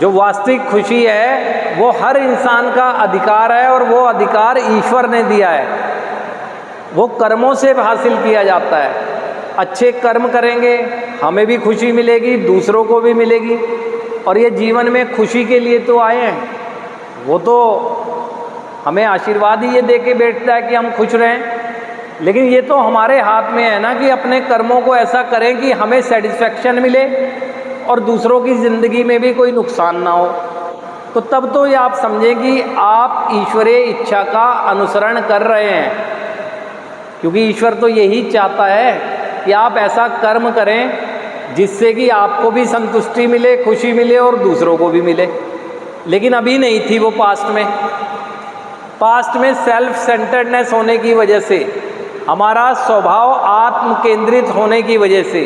जो वास्तविक खुशी है वो हर इंसान का अधिकार है और वो अधिकार ईश्वर ने दिया है। वो कर्मों से हासिल किया जाता है। अच्छे कर्म करेंगे हमें भी खुशी मिलेगी, दूसरों को भी मिलेगी। और ये जीवन में खुशी के लिए तो आए हैं, वो तो हमें आशीर्वाद ही ये दे के बैठता है कि हम खुश रहें। लेकिन ये तो हमारे हाथ में है ना कि अपने कर्मों को ऐसा करें कि हमें सेटिस्फैक्शन मिले और दूसरों की ज़िंदगी में भी कोई नुकसान ना हो। तो तब तो ये आप समझें कि आप ईश्वरीय इच्छा का अनुसरण कर रहे हैं, क्योंकि ईश्वर तो यही चाहता है कि आप ऐसा कर्म करें जिससे कि आपको भी संतुष्टि मिले, खुशी मिले और दूसरों को भी मिले। लेकिन अभी नहीं थी वो पास्ट में सेल्फ सेंटर्डनेस होने की वजह से, हमारा स्वभाव आत्म केंद्रित होने की वजह से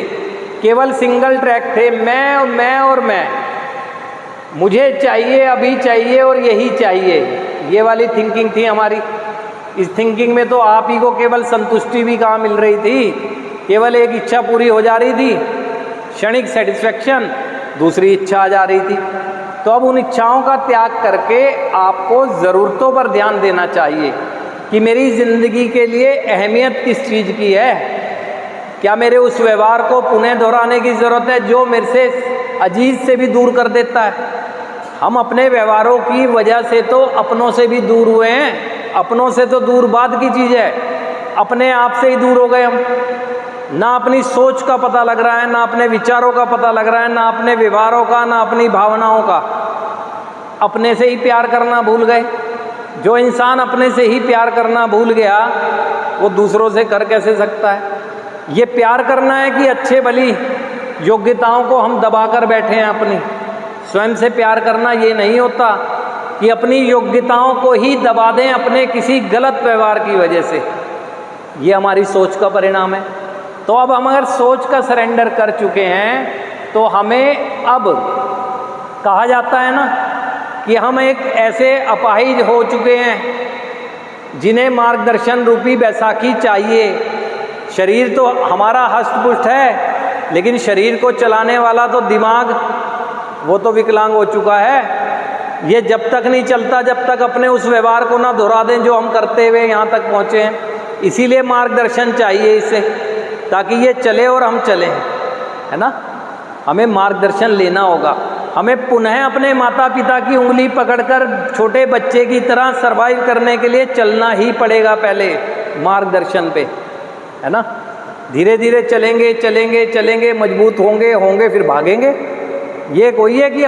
केवल सिंगल ट्रैक थे, मैं और मैं, मुझे चाहिए, अभी चाहिए और यही चाहिए, ये वाली थिंकिंग थी हमारी। इस थिंकिंग में तो आप ही को केवल संतुष्टि भी कहाँ मिल रही थी, केवल एक इच्छा पूरी हो जा रही थी, क्षणिक सेटिस्फैक्शन, दूसरी इच्छा आ जा रही थी। तो अब उन इच्छाओं का त्याग करके आपको ज़रूरतों पर ध्यान देना चाहिए कि मेरी ज़िंदगी के लिए अहमियत किस चीज़ की है। क्या मेरे उस व्यवहार को पुनः दोहराने की ज़रूरत है जो मेरे से अजीज से भी दूर कर देता है। हम अपने व्यवहारों की वजह से तो अपनों से भी दूर हुए हैं। अपनों से तो दूर बाद की चीज़ है, अपने आप से ही दूर हो गए हम। ना अपनी सोच का पता लग रहा है, ना अपने विचारों का पता लग रहा है, ना अपने व्यवहारों का, ना अपनी भावनाओं का। अपने से ही प्यार करना भूल गए। जो इंसान अपने से ही प्यार करना भूल गया वो दूसरों से कर कैसे सकता है। ये प्यार करना है कि अच्छे भली योग्यताओं को हम दबा कर बैठे हैं अपनी। स्वयं से प्यार करना ये नहीं होता कि अपनी योग्यताओं को ही दबा दें अपने किसी गलत व्यवहार की वजह से। ये हमारी सोच का परिणाम है। तो अब हम अगर सोच का सरेंडर कर चुके हैं तो हमें अब कहा जाता है ना कि हम एक ऐसे अपाहिज हो चुके हैं जिन्हें मार्गदर्शन रूपी बैसाखी चाहिए। शरीर तो हमारा हष्ट-पुष्ट है, लेकिन शरीर को चलाने वाला तो दिमाग, वो तो विकलांग हो चुका है। ये जब तक नहीं चलता जब तक अपने उस व्यवहार को ना दोहरा दें जो हम करते हुए यहाँ तक पहुँचे हैं। इसीलिए मार्गदर्शन चाहिए इसे, ताकि ये चले और हम चलें, है ना। हमें मार्गदर्शन लेना होगा। हमें पुनः अपने माता पिता की उंगली पकड़कर छोटे बच्चे की तरह सरवाइव करने के लिए चलना ही पड़ेगा पहले मार्गदर्शन पे, है ना। धीरे धीरे चलेंगे चलेंगे चलेंगे, मजबूत होंगे फिर भागेंगे। ये कोई है कि